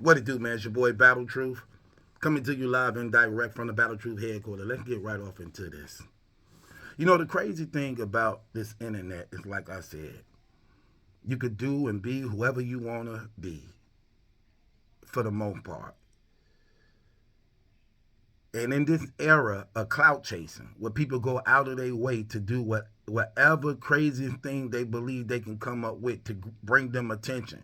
What it do, man? It's your boy Battle Truth. Coming to you live and direct from the Battle Truth headquarters. Let's get right off into this. You know, the crazy thing about this internet is, like I said, you could do and be whoever you want to be for the most part. And in this era of clout chasing, where people go out of their way to do whatever crazy thing they believe they can come up with to bring them attention,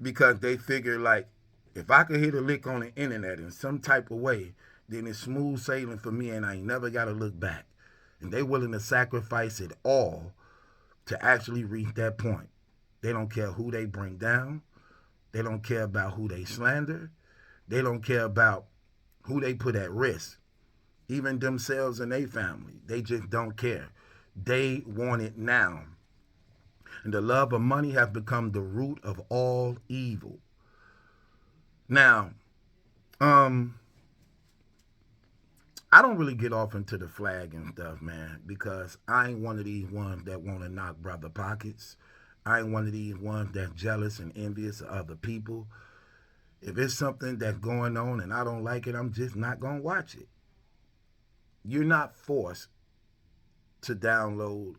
because they figure like, if I could hit a lick on the internet in some type of way, then it's smooth sailing for me and I ain't never got to look back. And they willing to sacrifice it all to actually reach that point. They don't care who they bring down. They don't care about who they slander. They don't care about who they put at risk. Even themselves and their family. They just don't care. They want it now. And the love of money has become the root of all evil. Now, I don't really get off into the flag and stuff, man, because I ain't one of these ones that want to knock brother pockets. I ain't one of these ones that's jealous and envious of other people. If it's something that's going on and I don't like it, I'm just not going to watch it. You're not forced to download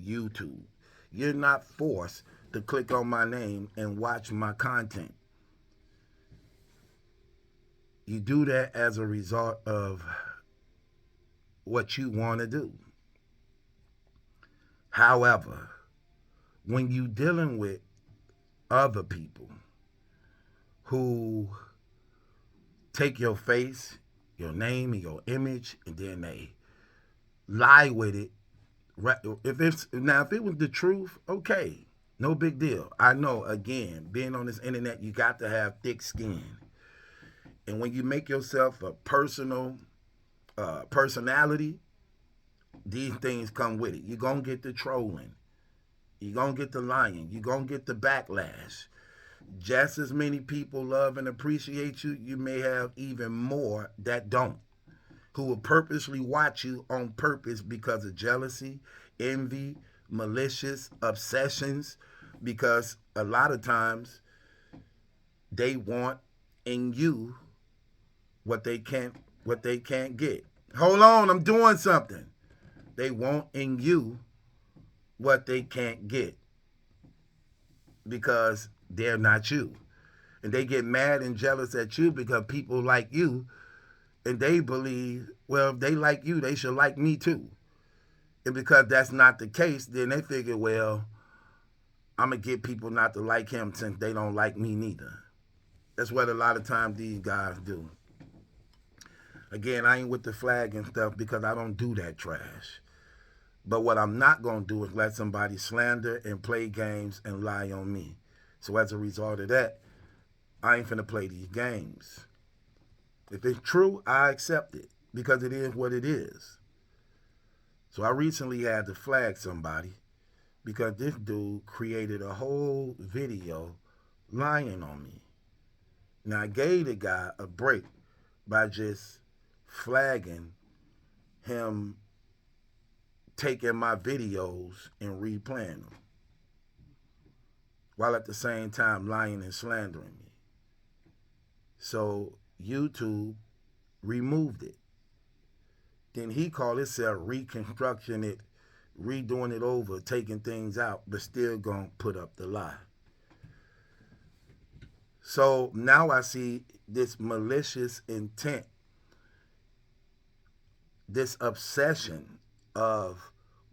YouTube. You're not forced to click on my name and watch my content. You do that as a result of what you want to do. However, when you dealing with other people who take your face, your name, and your image, and then they lie with it. If it was the truth, okay, no big deal. I know, again, being on this internet, you got to have thick skin, and when you make yourself a personality, these things come with it. You're gonna get the trolling, you're gonna get the lying, you're gonna get the backlash. Just as many people love and appreciate you, you may have even more that don't, who will purposely watch you on purpose because of jealousy, envy, malicious obsessions, because a lot of times they want in you what they can't get. Hold on, I'm doing something. They want in you what they can't get because they're not you. And they get mad and jealous at you because people like you, and they believe, well, if they like you, they should like me too. And because that's not the case, then they figure, well, I'm going to get people not to like him since they don't like me neither. That's what a lot of times these guys do. Again, I ain't with the flag and stuff because I don't do that trash. But what I'm not going to do is let somebody slander and play games and lie on me. So as a result of that, I ain't finna play these games. If it's true, I accept it because it is what it is. So I recently had to flag somebody because this dude created a whole video lying on me. Now I gave the guy a break by just flagging him taking my videos and replaying them, while at the same time lying and slandering me. So YouTube removed it. Then he called himself reconstruction it, redoing it over, taking things out, but still gonna put up the lie. So now I see this malicious intent, this obsession of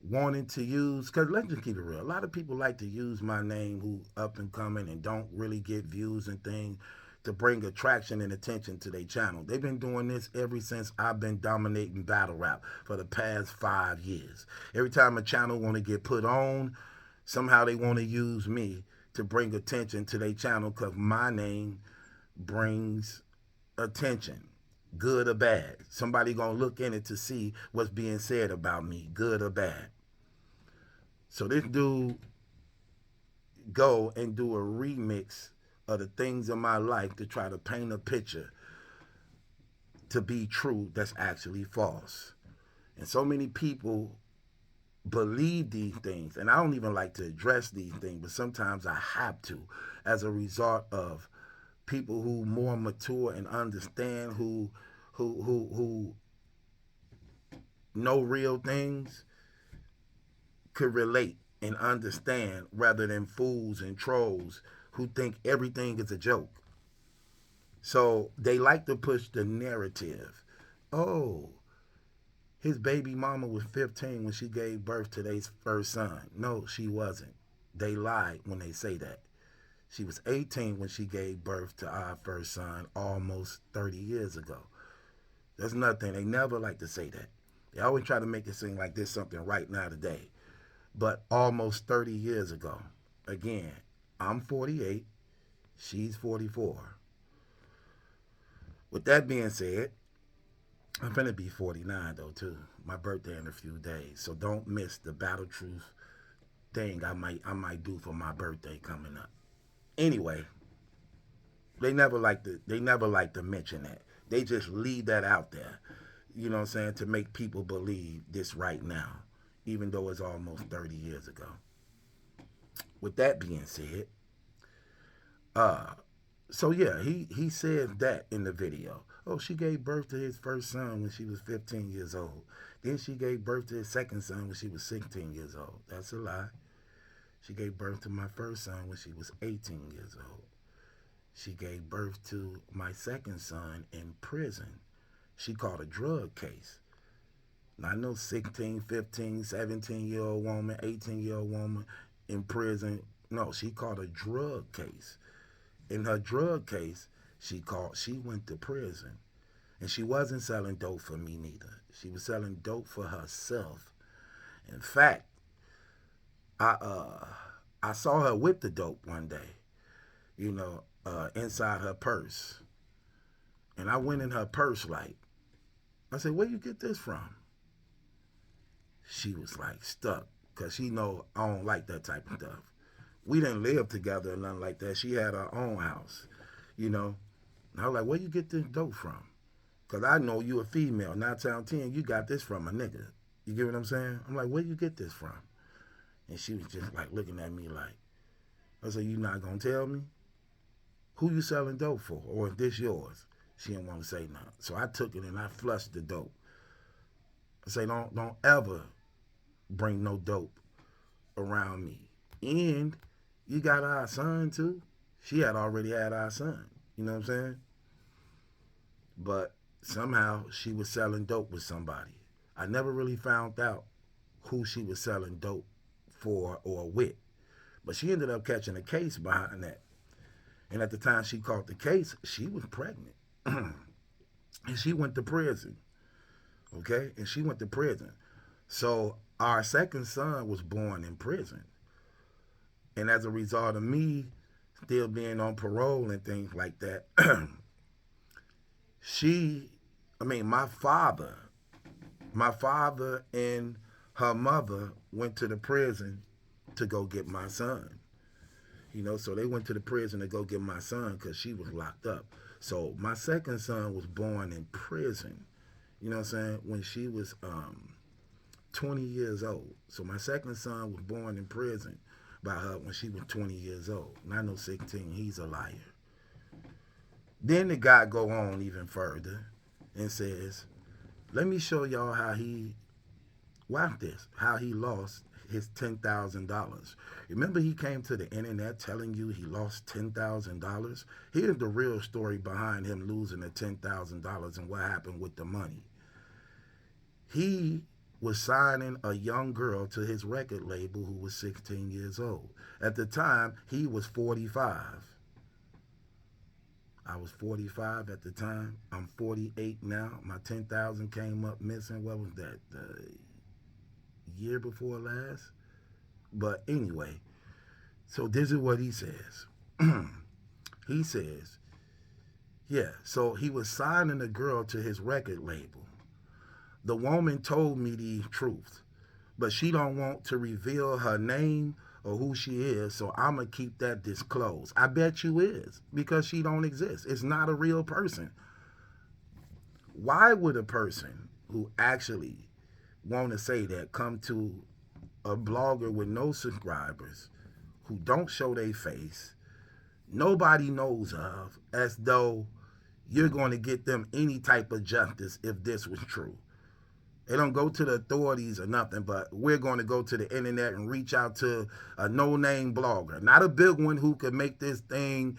wanting to use, because let's just keep it real. A lot of people like to use my name who up and coming and don't really get views and things to bring attraction and attention to their channel. They've been doing this ever since I've been dominating battle rap for the past 5 years. Every time a channel want to get put on, somehow they want to use me to bring attention to their channel because my name brings attention, good or bad. Somebody gonna look in it to see what's being said about me, good or bad. So this dude go and do a remix of the things in my life to try to paint a picture to be true that's actually false. And so many people believe these things, and I don't even like to address these things, but sometimes I have to, as a result of people who more mature and understand, who know real things, could relate and understand, rather than fools and trolls who think everything is a joke. So they like to push the narrative. Oh, his baby mama was 15 when she gave birth to their first son. No, she wasn't. They lied when they say that. She was 18 when she gave birth to our first son almost 30 years ago. That's nothing. They never like to say that. They always try to make it seem like there's something right now today. But almost 30 years ago. Again, I'm 48. She's 44. With that being said, I'm finna be 49 though too. My birthday in a few days. So don't miss the Battle Truth thing I might do for my birthday coming up. Anyway, they never like to mention that. They just leave that out there. You know what I'm saying? To make people believe this right now, even though it's almost 30 years ago. With that being said, uh so yeah, he said that in the video. Oh, she gave birth to his first son when she was 15 years old. Then she gave birth to his second son when she was 16 years old. That's a lie. She gave birth to my first son when she was 18 years old. She gave birth to my second son in prison. She caught a drug case. Not no 16, 15, 17-year-old woman, 18-year-old woman in prison. No, she caught a drug case. In her drug case, she went to prison. And she wasn't selling dope for me neither. She was selling dope for herself. In fact, I saw her with the dope one day, inside her purse. And I went in her purse like, I said, where you get this from? She was like stuck, because she know I don't like that type of stuff. We didn't live together or nothing like that. She had her own house, you know. And I was like, where you get this dope from? Because I know you a female. 9 times out of 10, you got this from a nigga. You get what I'm saying? I'm like, where you get this from? And she was just like looking at me like, I said, you not going to tell me? Who you selling dope for? Or is this yours? She didn't want to say nothing. So I took it and I flushed the dope. I say, don't ever bring no dope around me. And you got our son too. She had already had our son. You know what I'm saying? But somehow she was selling dope with somebody. I never really found out who she was selling dope for or with. But she ended up catching a case behind that. And at the time she caught the case, she was pregnant. And she went to prison. Okay? And she went to prison. So our second son was born in prison. And as a result of me still being on parole and things like that, my father and her mother went to the prison to go get my son. So they went to the prison to go get my son because she was locked up. So my second son was born in prison, you know what I'm saying, when she was 20 years old. So my second son was born in prison by her when she was 20 years old. Not no 16, he's a liar. Then the guy go on even further and says, let me show y'all how he lost his $10,000. Remember he came to the internet telling you he lost $10,000? Here's the real story behind him losing the $10,000 and what happened with the money. He was signing a young girl to his record label who was 16 years old. At the time, he was 45. I was 45 at the time. I'm 48 now. My 10,000 came up missing. What was that? The year before last? But anyway, so this is what he says. He says, yeah, so he was signing a girl to his record label. The woman told me the truth, but she don't want to reveal her name or who she is, so I'm going to keep that disclosed. I bet you is, because she don't exist. It's not a real person. Why would a person who actually want to say that come to a blogger with no subscribers, who don't show their face, nobody knows of, as though you're going to get them any type of justice if this was true. They don't go to the authorities or nothing, but we're going to go to the internet and reach out to a no-name blogger, not a big one who could make this thing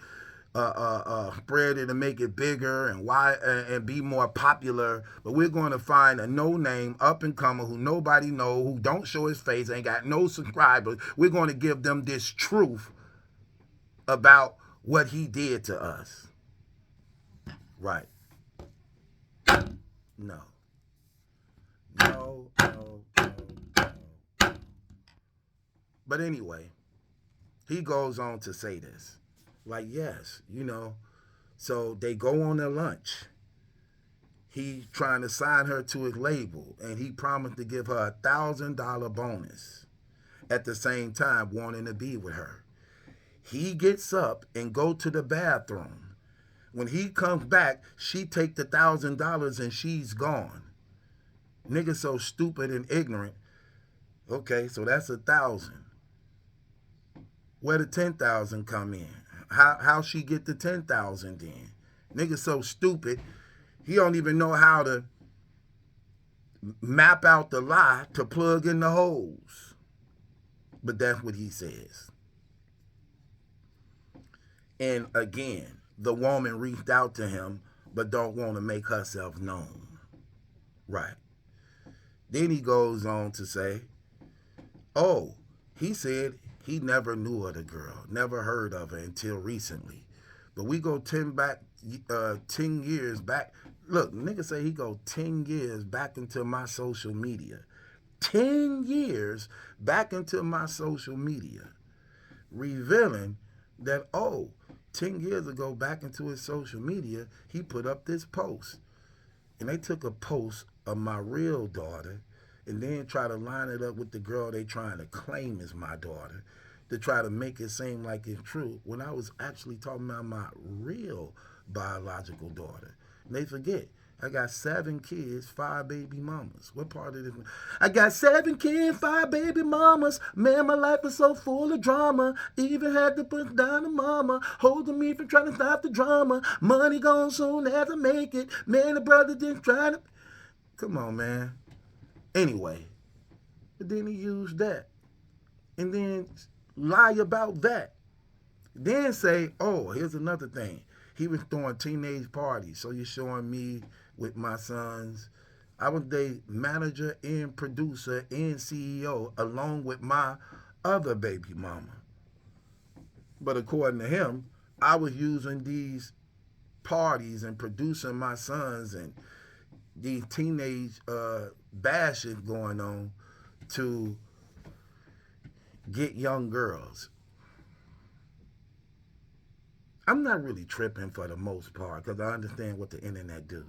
spread it and make it bigger and be more popular. But we're going to find a no-name up-and-comer who nobody know, who don't show his face, ain't got no subscribers. We're going to give them this truth about what he did to us. Right. No. No. But anyway, he goes on to say this. Like, yes, so they go on their lunch. He's trying to sign her to his label, and he promised to give her $1,000 bonus. At the same time, wanting to be with her. He gets up and go to the bathroom. When he comes back, she take the $1,000 and she's gone. Nigga so stupid and ignorant. Okay, so that's 1,000. Where the 10,000 come in? How she get the 10,000 then? Nigga so stupid, he don't even know how to map out the lie to plug in the holes. But that's what he says. And again, the woman reached out to him, but don't want to make herself known. Right. Then he goes on to say, oh, he said he never knew of the girl, never heard of her until recently. But we go 10 years back. Look, nigga say he go 10 years back into my social media. 10 years back into my social media. Revealing that, 10 years ago back into his social media, he put up this post. And they took a post of my real daughter and then try to line it up with the girl they trying to claim as my daughter to try to make it seem like it's true when I was actually talking about my real biological daughter. And they forget, I got 7 kids, 5 baby mamas. What part of this? I got 7 kids, 5 baby mamas. Man, my life is so full of drama. Even had to put down a mama, holding me from trying to stop the drama. Money gone soon as I make it. Man, the brother just trying to... Come on, man. Anyway, but then he used that. And then lie about that. Then say, here's another thing. He was throwing teenage parties. So you're showing me with my sons. I was their manager and producer and CEO along with my other baby mama. But according to him, I was using these parties and producing my sons and these teenage bashes going on to get young girls. I'm not really tripping for the most part because I understand what the internet do.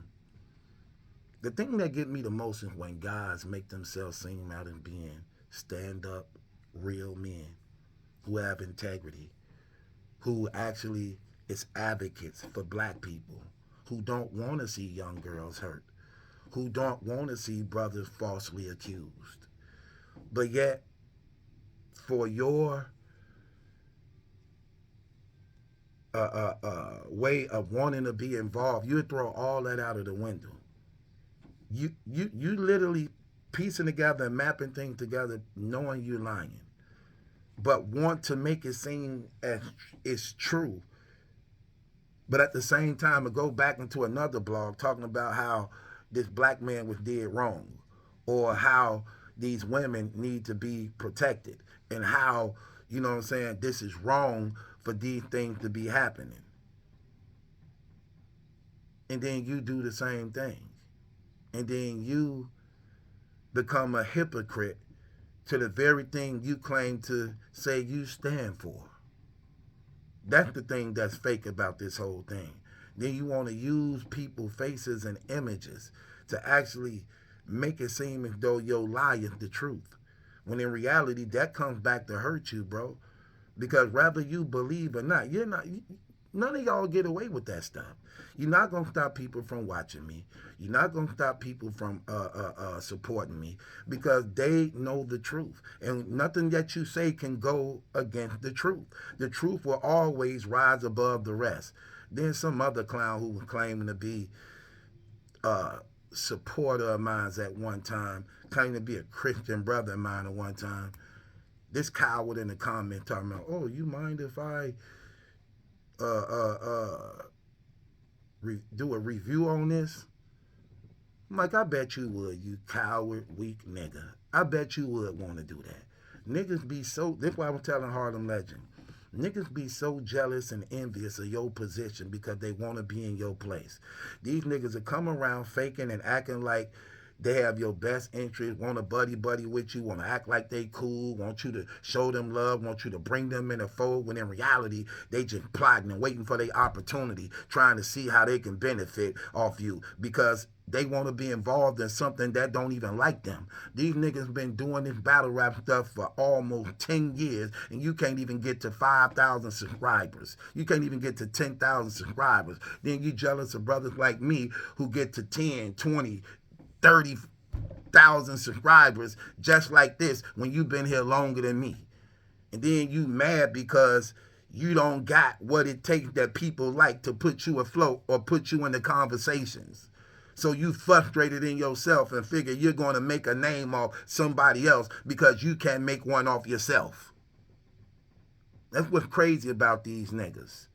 The thing that get me the most is when guys make themselves seem out as being stand-up, real men who have integrity, who actually is advocates for black people, who don't want to see young girls hurt, who don't want to see brothers falsely accused. But yet, for your way of wanting to be involved, you throw all that out of the window. You literally piecing together and mapping things together, knowing you're lying, but want to make it seem as it's true. But at the same time, to go back into another blog talking about how this black man was dead wrong, or how these women need to be protected, and how, this is wrong for these things to be happening. And then you do the same thing. And then you become a hypocrite to the very thing you claim to say you stand for. That's the thing that's fake about this whole thing. Then you want to use people's faces and images to actually make it seem as though your lie is the truth. When in reality, that comes back to hurt you, bro. Because whether you believe or not, None of y'all get away with that stuff. You're not gonna stop people from watching me. You're not gonna stop people from supporting me because they know the truth, and nothing that you say can go against the truth. The truth will always rise above the rest. Then some other clown who was claiming to be a supporter of mine at one time, claiming to be a Christian brother of mine at one time. This coward in the comment talking about, oh, you mind if I do a review on this? I'm like, I bet you would, you coward, weak nigga. I bet you would want to do that. Niggas be so, this is why I'm telling Harlem Legend. Niggas be so jealous and envious of your position because they want to be in your place. These niggas are come around faking and acting like they have your best interest, want to buddy with you, want to act like they cool, want you to show them love, want you to bring them in the fold, when in reality, they just plotting and waiting for their opportunity, trying to see how they can benefit off you because they want to be involved in something that don't even like them. These niggas been doing this battle rap stuff for almost 10 years, and you can't even get to 5,000 subscribers. You can't even get to 10,000 subscribers. Then you jealous of brothers like me who get to 10, 20, 30,000 subscribers just like this when you've been here longer than me. And then you mad because you don't got what it takes that people like to put you afloat or put you in the conversations. So you frustrated in yourself and figure you're going to make a name off somebody else because you can't make one off yourself. That's what's crazy about these niggas.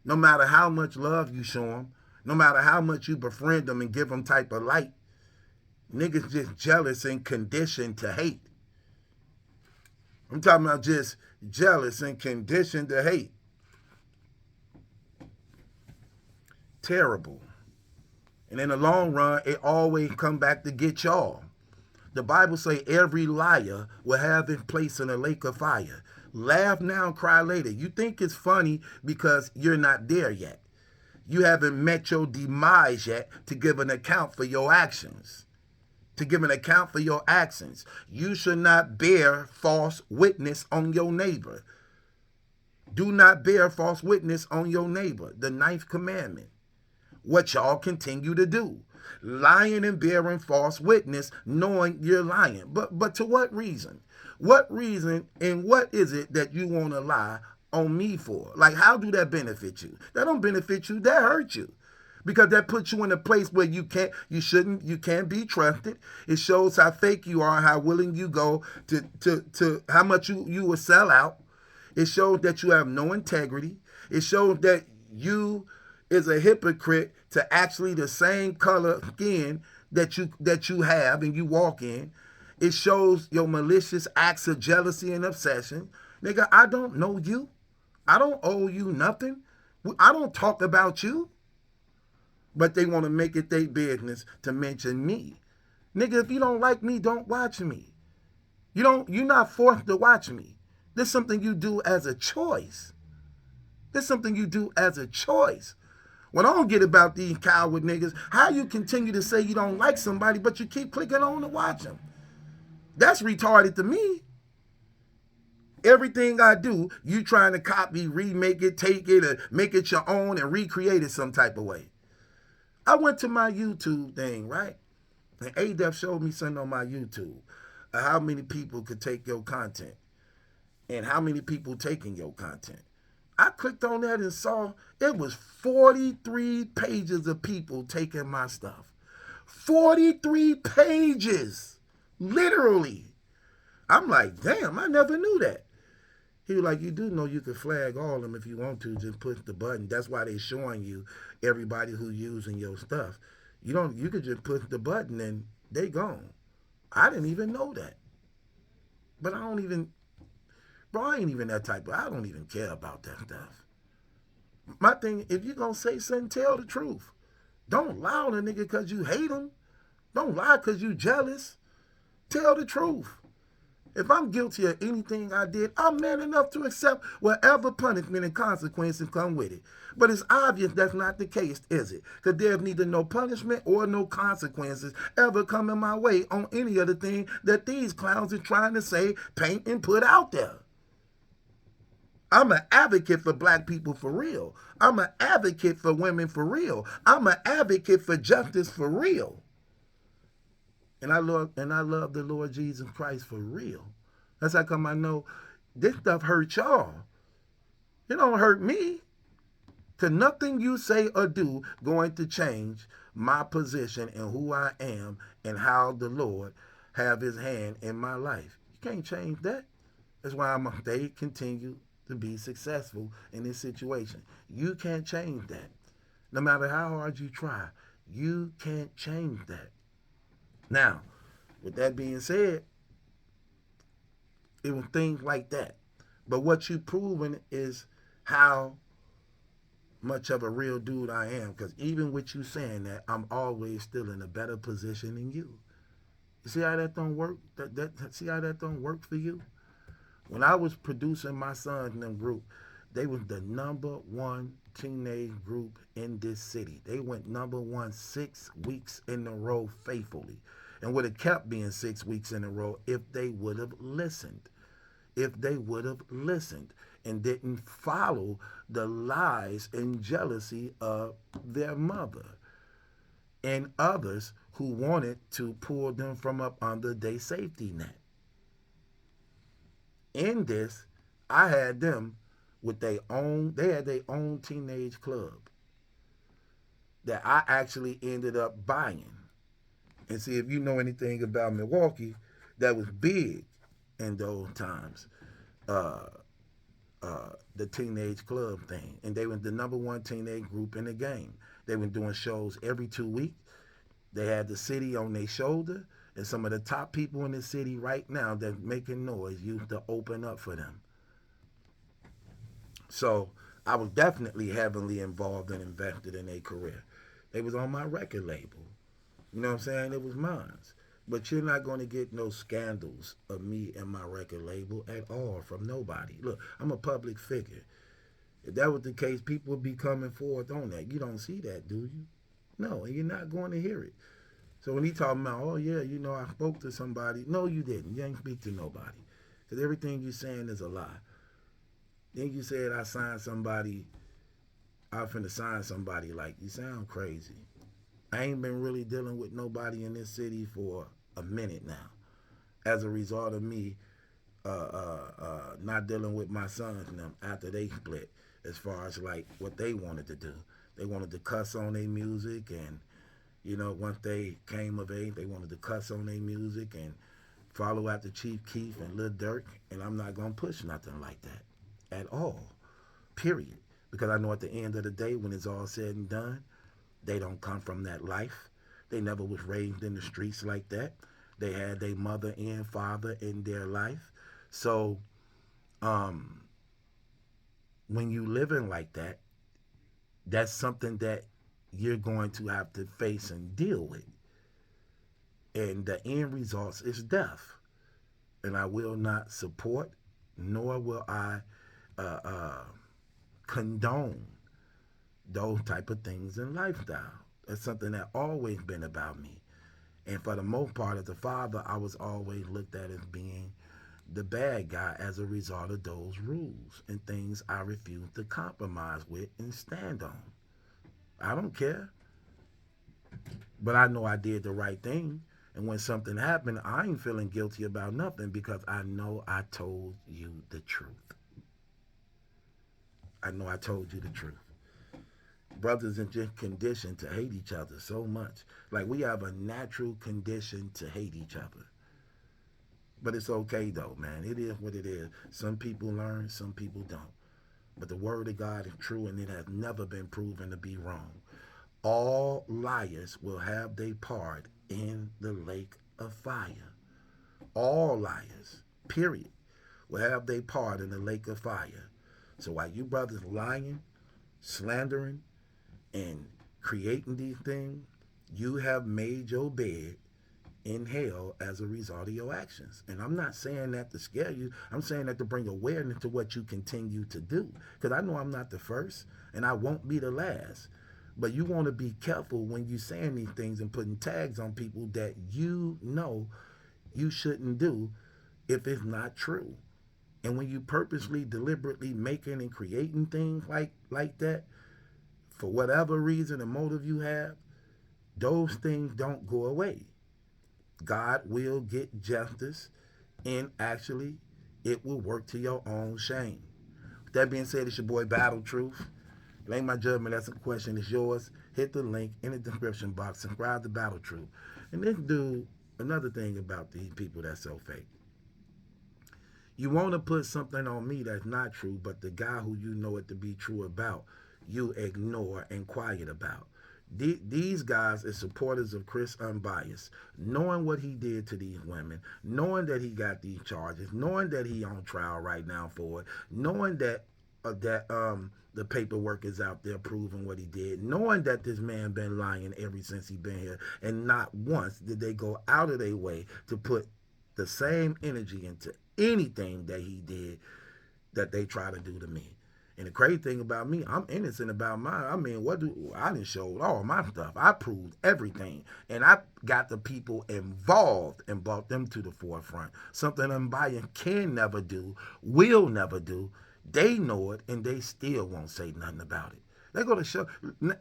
No matter how much love you show them, no matter how much you befriend them and give them type of light, niggas just jealous and conditioned to hate. I'm talking about just jealous and conditioned to hate. Terrible. And in the long run, it always come back to get y'all. The Bible say every liar will have his place in a lake of fire. Laugh now, cry later. You think it's funny because you're not there yet. You haven't met your demise yet to give an account for your actions. To give an account for your actions. You should not bear false witness on your neighbor. Do not bear false witness on your neighbor. The 9th commandment. What y'all continue to do. Lying and bearing false witness, knowing you're lying. But to what reason? What reason and what is it that you want to lie on me for? Like, how do that benefit you? That don't benefit you. That hurt you. Because that puts you in a place where you can't be trusted. It shows how fake you are, how willing you go to how much you will sell out. It shows that you have no integrity. It shows that you is a hypocrite to actually the same color skin that you have and you walk in. It shows your malicious acts of jealousy and obsession. Nigga, I don't know you. I don't owe you nothing. I don't talk about you. But they want to make it their business to mention me. Nigga, if you don't like me, don't watch me. You're not forced to watch me. This is something you do as a choice. This is something you do as a choice. What I don't get about these coward niggas, how you continue to say you don't like somebody, but you keep clicking on to watch them. That's retarded to me. Everything I do, you trying to copy, remake it, take it, or make it your own and recreate it some type of way. I went to my YouTube thing, right? And A-Def showed me something on my YouTube of how many people could take your content and how many people taking your content. I clicked on that and saw it was 43 pages of people taking my stuff. 43 pages. Literally. I'm like, damn, I never knew that. He was like, you do know you can flag all of them if you want to, just push the button. That's why they showing you everybody who using your stuff. You could just push the button and they gone. I didn't even know that. But I ain't even that type of, I don't even care about that stuff. My thing, if you gonna say something, tell the truth. Don't lie on a nigga because you hate him. Don't lie because you jealous. Tell the truth. If I'm guilty of anything I did, I'm man enough to accept whatever punishment and consequences come with it. But it's obvious that's not the case, is it? Because there's neither no punishment or no consequences ever coming my way on any other thing that these clowns are trying to say, paint, and put out there. I'm an advocate for black people for real. I'm an advocate for women for real. I'm an advocate for justice for real. And I love the Lord Jesus Christ for real. That's how come I know this stuff hurt y'all. It don't hurt me. To nothing you say or do going to change my position and who I am and how the Lord have his hand in my life. You can't change that. That's why they continue to be successful in this situation. You can't change that. No matter how hard you try, you can't change that. Now, with that being said, it was things like that. But what you proven is how much of a real dude I am. Because even with you saying that, I'm always still in a better position than you. You see how that don't work? See how that don't work for you? When I was producing my sons in them group, they was the #1 teenage group in this city. They went #1 6 weeks in a row faithfully, and would have kept being 6 weeks in a row if they would have listened. If they would have listened and didn't follow the lies and jealousy of their mother and others who wanted to pull them from up under their safety net. In this, I had them with they had their own teenage club that I actually ended up buying. And see, if you know anything about Milwaukee, that was big in those times. Uh, the teenage club thing, and they were the #1 teenage group in the game. They were doing shows every 2 weeks. They had the city on their shoulder, and some of the top people in the city right now that's making noise used to open up for them. So I was definitely heavily involved and invested in their career. They was on my record label. You know what I'm saying? It was mine. But you're not going to get no scandals of me and my record label at all from nobody. Look, I'm a public figure. If that was the case, people would be coming forth on that. You don't see that, do you? No, and you're not going to hear it. So when he talking about, oh yeah, I spoke to somebody. No, you didn't. You ain't speak to nobody. Because everything you're saying is a lie. Then you said I signed somebody, I finna sign somebody. Like, you sound crazy. I ain't been really dealing with nobody in this city for a minute now, as a result of me not dealing with my sons and them after they split, as far as like what they wanted to do. They wanted to cuss on their music, and once they came of age, they wanted to cuss on their music and follow after Chief Keef and Lil Durk, and I'm not gonna push nothing like that at all, period. Because I know at the end of the day, when it's all said and done, they don't come from that life. They never was raised in the streets like that. They had their mother and father in their life. So when you living like that, that's something that you're going to have to face and deal with. And the end result is death. And I will not support, nor will I condone those type of things in lifestyle. That's something that always been about me. And for the most part, as a father, I was always looked at as being the bad guy as a result of those rules and things I refuse to compromise with and stand on. I don't care. But I know I did the right thing. And when something happened, I ain't feeling guilty about nothing because I know I told you the truth. I know I told you the truth. Brothers are just conditioned to hate each other so much. Like, we have a natural condition to hate each other. But it's okay though, man. It is what it is. Some people learn, some people don't. But the word of God is true, and it has never been proven to be wrong. All liars will have their part in the lake of fire. All liars, period, will have their part in the lake of fire. So while you brothers lying, slandering, and creating these things, you have made your bed in hell as a result of your actions. And I'm not saying that to scare you. I'm saying that to bring awareness to what you continue to do. Because I know I'm not the first, and I won't be the last. But you want to be careful when you're saying these things and putting tags on people that you know you shouldn't do if it's not true. And when you purposely, deliberately making and creating things like that, for whatever reason and motive you have, those things don't go away. God will get justice, and actually, it will work to your own shame. With that being said, it's your boy Battle Truth. It ain't my judgment, that's a question, it's yours. Hit the link in the description box, subscribe to Battle Truth. And this dude, another thing about these people that's so fake. You want to put something on me that's not true, but the guy who you know it to be true about, you ignore and quiet about. These guys are supporters of Chris Unbiased, knowing what he did to these women, knowing that he got these charges, knowing that he on trial right now for it, knowing that the paperwork is out there proving what he did, knowing that this man been lying ever since he been here, and not once did they go out of their way to put the same energy into anything that he did that they try to do to me. And the crazy thing about me, I'm innocent about mine. I mean, I done showed all my stuff. I proved everything. And I got the people involved and brought them to the forefront. Something Unbiased can never do, will never do. They know it, and they still won't say nothing about it. They're going to show.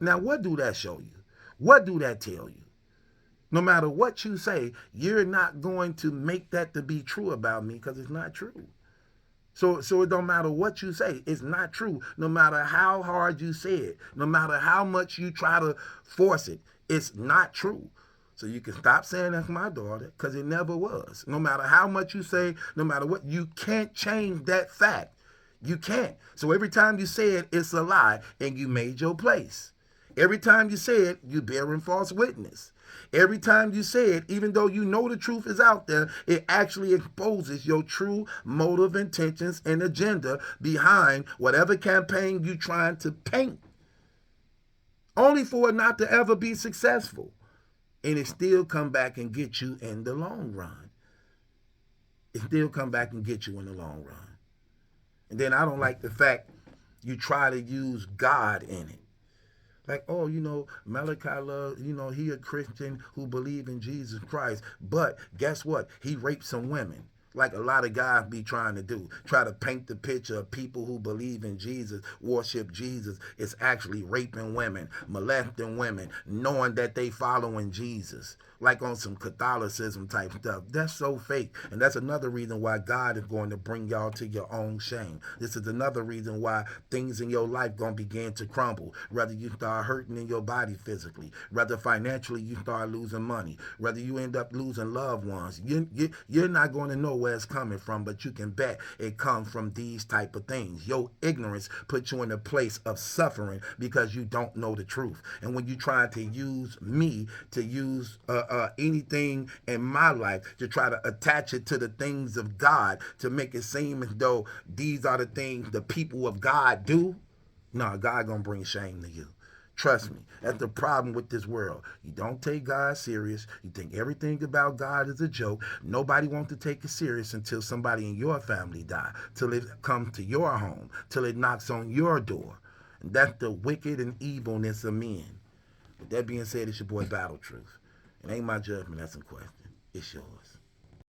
Now, what do that show you? What do that tell you? No matter what you say, you're not going to make that to be true about me, because it's not true. So it don't matter what you say. It's not true. No matter how hard you say it, no matter how much you try to force it, it's not true. So you can stop saying that's my daughter, because it never was. No matter how much you say, no matter what, you can't change that fact. You can't. So every time you say it, it's a lie, and you made your place. Every time you say it, you're bearing false witness. Every time you say it, even though you know the truth is out there, it actually exposes your true motive, intentions, and agenda behind whatever campaign you're trying to paint, only for it not to ever be successful. And it still come back and get you in the long run. It still come back and get you in the long run. And then I don't like the fact you try to use God in it. Like, oh, Malachi Love, he a Christian who believe in Jesus Christ. But guess what? He raped some women. Like a lot of guys be trying to do. Try to paint the picture of people who believe in Jesus, worship Jesus, is actually raping women, molesting women, knowing that they following Jesus. Like on some Catholicism type stuff. That's so fake. And that's another reason why God is going to bring y'all to your own shame. This is another reason why things in your life going to begin to crumble. Whether you start hurting in your body physically, whether financially you start losing money, whether you end up losing loved ones. You're not going to know where it's coming from, but you can bet it comes from these type of things. Your ignorance puts you in a place of suffering because you don't know the truth. And when you try to use me to use anything in my life to try to attach it to the things of God to make it seem as though these are the things the people of God do, no, God gonna bring shame to you. Trust me, that's the problem with this world. You don't take God serious. You think everything about God is a joke. Nobody wants to take it serious until somebody in your family die, till it comes to your home, till it knocks on your door. And that's the wicked and evilness of men. With that being said, it's your boy Battle Truth. It ain't my judgment, that's in question. It's yours.